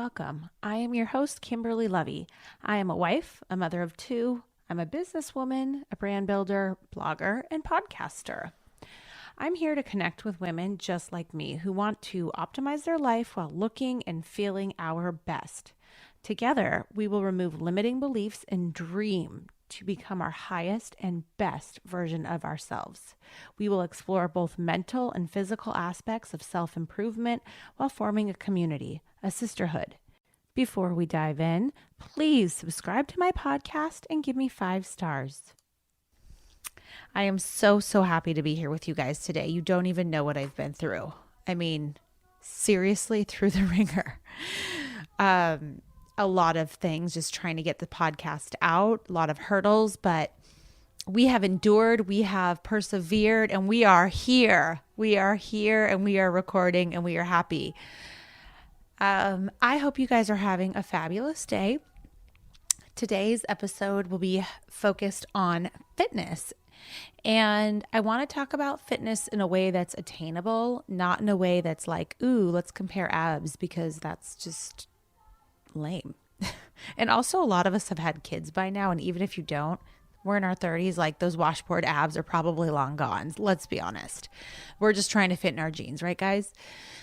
welcome. I am your host, Kimberly Lovey. I am a wife, a mother of two. I'm a businesswoman, a brand builder, blogger, and podcaster. I'm here to connect with women just like me who want to optimize their life while looking and feeling our best. Together, we will remove limiting beliefs and dream to become our highest and best version of ourselves. We will explore both mental and physical aspects of self-improvement while forming a community, a sisterhood. Before we dive in, please subscribe to my podcast and give me 5 stars. I am so happy to be here with you guys today. You don't even know what I've been through. I mean, seriously, through the ringer. A lot of things, just trying to get the podcast out, a lot of hurdles, but we have endured, we have persevered, and we are here. We are here and we are recording and we are happy. I hope you guys are having a fabulous day. Today's episode will be focused on fitness. And I want to talk about fitness in a way that's attainable, not in a way that's like, ooh, let's compare abs, because that's just lame. And also, a lot of us have had kids by now, and even if you don't, we're in our 30s, like those washboard abs are probably long gone. Let's be honest. We're just trying to fit in our jeans, right, guys?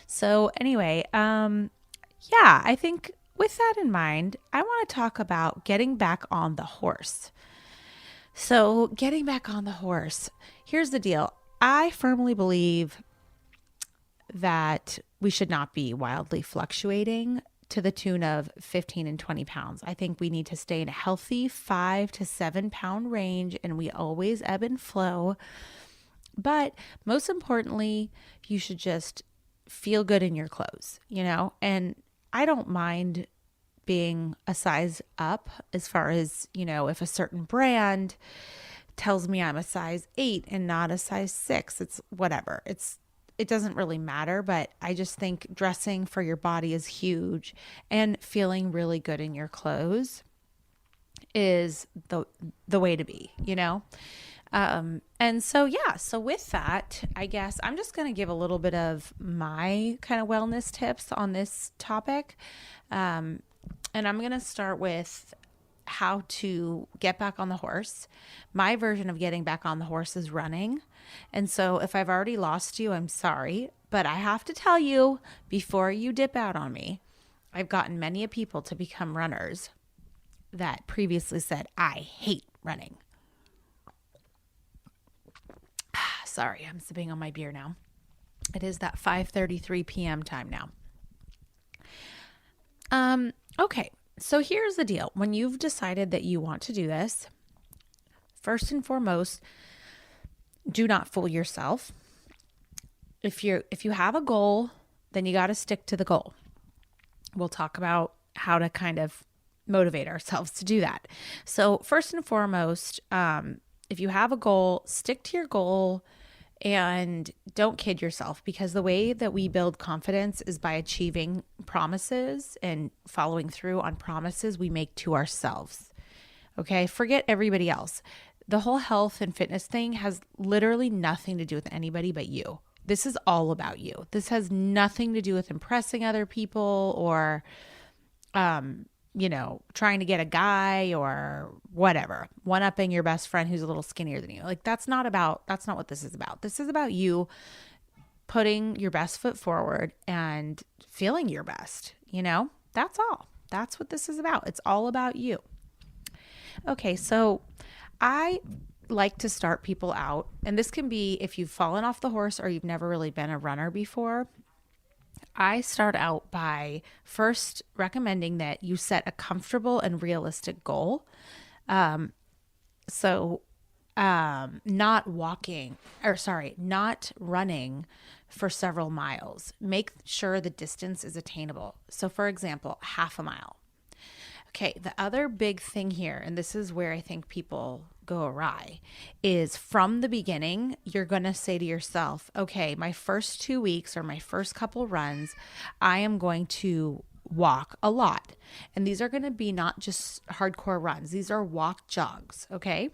So anyway, I think with that in mind, I want to talk about getting back on the horse. So getting back on the horse, here's the deal. I firmly believe that we should not be wildly fluctuating to the tune of 15 and 20 pounds. I think we need to stay in a healthy 5 to 7 pound range, and we always ebb and flow. But most importantly, you should just feel good in your clothes, and I don't mind being a size up as far as, if a certain brand tells me I'm a size 8 and not a size 6, it's whatever. It doesn't really matter, but I just think dressing for your body is huge, and feeling really good in your clothes is the way to be, So with that, I guess I'm just going to give a little bit of my kind of wellness tips on this topic. And I'm going to start with how to get back on the horse. My version of getting back on the horse is running. And so if I've already lost you, I'm sorry, but I have to tell you before you dip out on me, I've gotten many people to become runners that previously said, I hate running. Sorry, I'm sipping on my beer now. It is that 5:33 p.m. time now. Okay. So here's the deal. When you've decided that you want to do this, first and foremost, do not fool yourself. If you have a goal, then you got to stick to the goal. We'll talk about how to kind of motivate ourselves to do that. So first and foremost, if you have a goal, stick to your goal and don't kid yourself, because the way that we build confidence is by achieving promises and following through on promises we make to ourselves. Okay, forget everybody else. The whole health and fitness thing has literally nothing to do with anybody but you. This is all about you. This has nothing to do with impressing other people or, trying to get a guy or whatever, one-upping your best friend who's a little skinnier than you. Like, that's not what this is about. This is about you putting your best foot forward and feeling your best, That's all. That's what this is about. It's all about you. Okay, so I like to start people out, and this can be if you've fallen off the horse or you've never really been a runner before. I start out by first recommending that you set a comfortable and realistic goal. Not running for several miles. Make sure the distance is attainable. So for example, half a mile. Okay, the other big thing here, and this is where I think people go awry, is from the beginning, you're going to say to yourself, okay, my first 2 weeks or my first couple runs, I am going to walk a lot. And these are going to be not just hardcore runs. These are walk jogs, okay?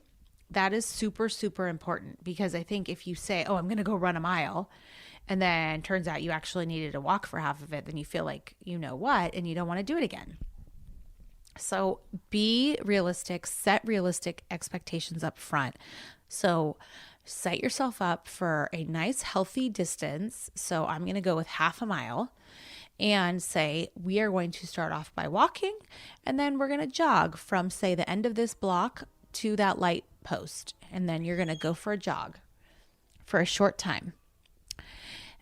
That is super, super important, because I think if you say, oh, I'm going to go run a mile, and then turns out you actually needed to walk for half of it, then you feel like you know what, and you don't want to do it again. So be realistic, set realistic expectations up front. So set yourself up for a nice, healthy distance. So I'm going to go with half a mile and say we are going to start off by walking, and then we're going to jog from, say, the end of this block to that light post. And then you're going to go for a jog for a short time.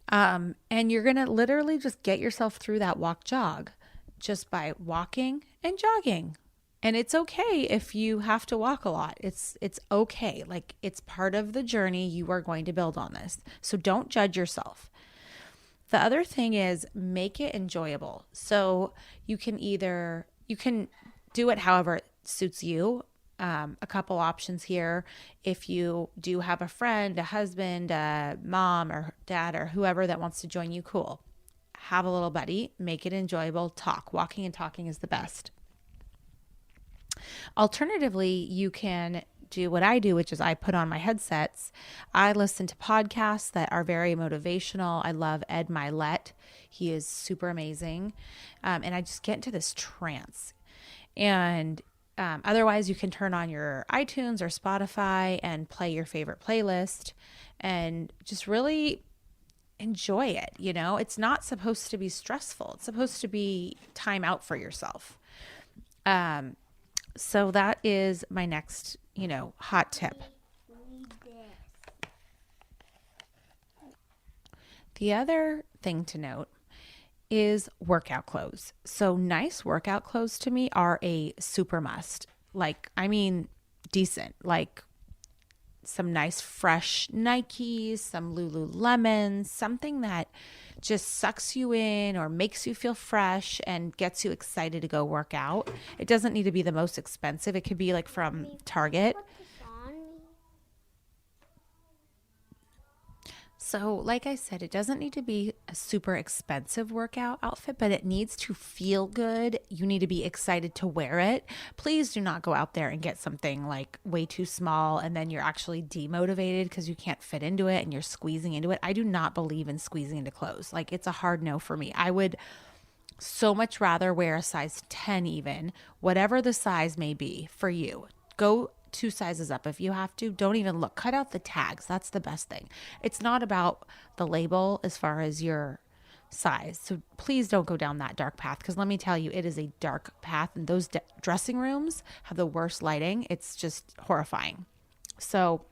And you're going to literally just get yourself through that walk jog just by walking and jogging. And it's okay if you have to walk a lot. It's okay. Like, it's part of the journey. You are going to build on this. So don't judge yourself. The other thing is make it enjoyable. So you can do it however it suits you. A couple options here. If you do have a friend, a husband, a mom or dad or whoever that wants to join you, cool. Have a little buddy, make it enjoyable, talk. Walking and talking is the best. Alternatively, you can do what I do, which is I put on my headsets. I listen to podcasts that are very motivational. I love Ed Milet. He is super amazing. And I just get into this trance. And otherwise, you can turn on your iTunes or Spotify and play your favorite playlist and just really enjoy it. You know, it's not supposed to be stressful. It's supposed to be time out for yourself. So that is my next, hot tip. The other thing to note is workout clothes. So nice workout clothes to me are a super must. Decent, like some nice fresh Nikes, some Lululemons, something that just sucks you in or makes you feel fresh and gets you excited to go work out. It doesn't need to be the most expensive. It could be like from Target. So like I said, it doesn't need to be a super expensive workout outfit, but it needs to feel good. You need to be excited to wear it. Please do not go out there and get something like way too small and then you're actually demotivated because you can't fit into it and you're squeezing into it. I do not believe in squeezing into clothes. Like, it's a hard no for me. I would so much rather wear a size 10 even, whatever the size may be for you. Go 2 sizes up if you have to. Don't even look. Cut out the tags. That's the best thing. It's not about the label as far as your size. So please don't go down that dark path, because let me tell you, it is a dark path, and those dressing rooms have the worst lighting. It's just horrifying. So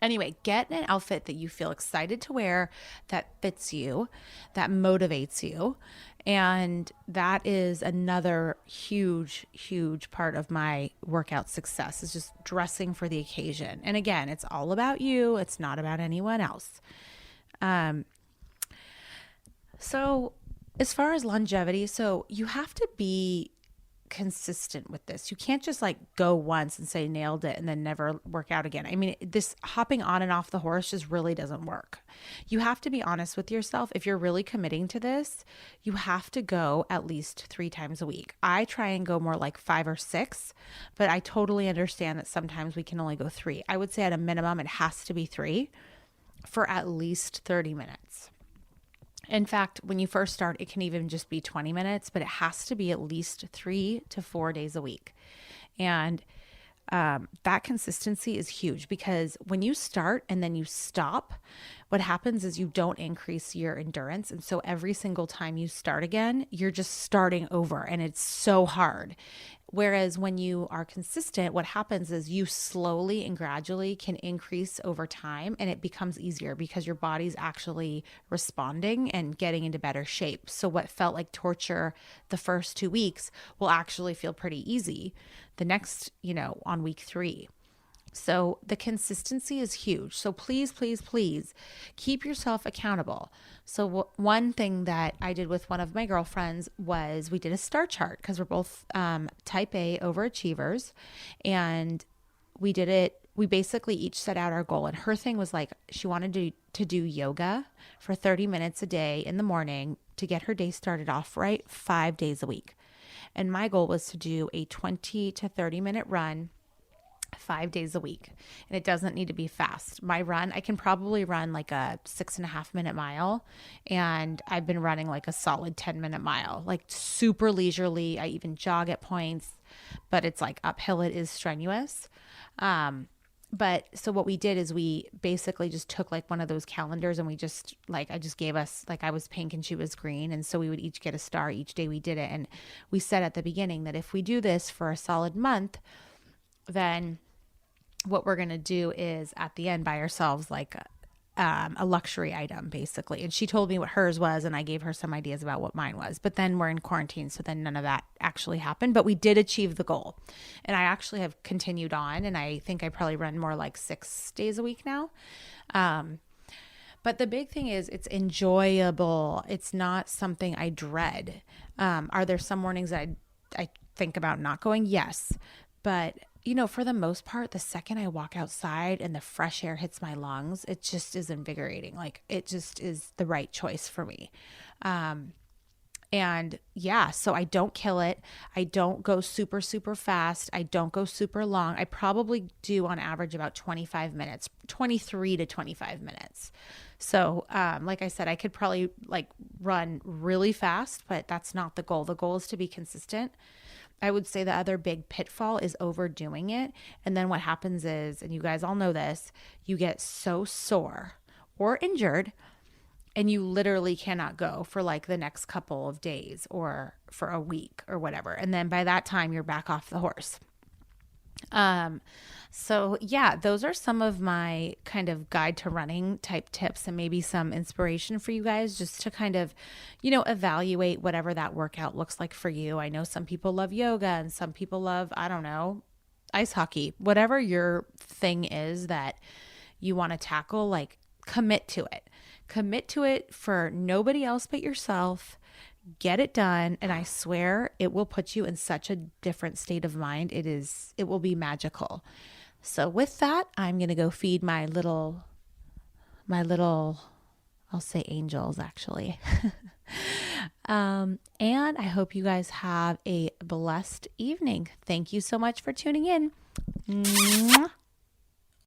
anyway, get an outfit that you feel excited to wear, that fits you, that motivates you. And that is another huge, huge part of my workout success, is just dressing for the occasion. And again, it's all about you. It's not about anyone else. So as far as longevity, so you have to be consistent with this. You can't just like go once and say nailed it and then never work out again. I mean, this hopping on and off the horse just really doesn't work. You have to be honest with yourself. If you're really committing to this, you have to go at least 3 times a week. I try and go more like 5 or 6, but I totally understand that sometimes we can only go 3. I would say at a minimum, it has to be 3 for at least 30 minutes. In fact, when you first start, it can even just be 20 minutes, but it has to be at least 3 to 4 days a week. And that consistency is huge, because when you start and then you stop, what happens is you don't increase your endurance. And so every single time you start again, you're just starting over, and it's so hard. Whereas when you are consistent, what happens is you slowly and gradually can increase over time, and it becomes easier because your body's actually responding and getting into better shape. So what felt like torture the first 2 weeks will actually feel pretty easy the next, on week 3. So the consistency is huge. So please, please, please keep yourself accountable. So one thing that I did with one of my girlfriends was we did a star chart, because we're both type A overachievers, and we did it. We basically each set out our goal, and her thing was like, she wanted to do yoga for 30 minutes a day in the morning to get her day started off right, 5 days a week. And my goal was to do a 20 to 30 minute run 5 days a week. And it doesn't need to be fast. My run, I can probably run like a 6.5 minute mile. And I've been running like a solid 10-minute mile, like super leisurely. I even jog at points, but it's like uphill. It is strenuous. But so what we did is we basically just took like one of those calendars and we just like, I just gave us, like I was pink and she was green. And so we would each get a star each day we did it. And we said at the beginning that if we do this for a solid month, then what we're going to do is at the end buy ourselves like a luxury item basically. And she told me what hers was and I gave her some ideas about what mine was, but then we're in quarantine. So then none of that actually happened, but we did achieve the goal. And I actually have continued on and I think I probably run more like 6 days a week now. But the big thing is it's enjoyable. It's not something I dread. Are there some mornings that I think about not going? Yes. But you know, for the most part, the second I walk outside and the fresh air hits my lungs, it just is invigorating. Like it just is the right choice for me. And yeah, so I don't kill it. I don't go super, super fast. I don't go super long. I probably do on average about 25 minutes, 23 to 25 minutes. So, like I said, I could probably like run really fast, but that's not the goal. The goal is to be consistent. I would say the other big pitfall is overdoing it. And then what happens is, and you guys all know this, you get so sore or injured and you literally cannot go for like the next couple of days or for a week or whatever. And then by that time you're back off the horse. So yeah, those are some of my kind of guide to running type tips and maybe some inspiration for you guys just to kind of, you know, evaluate whatever that workout looks like for you. I know some people love yoga and some people love, I don't know, ice hockey, whatever your thing is that you want to tackle, like commit to it for nobody else but yourself. Get it done. And I swear it will put you in such a different state of mind. It will be magical. So with that, I'm going to go feed my little, I'll say angels actually. And I hope you guys have a blessed evening. Thank you so much for tuning in. Mwah.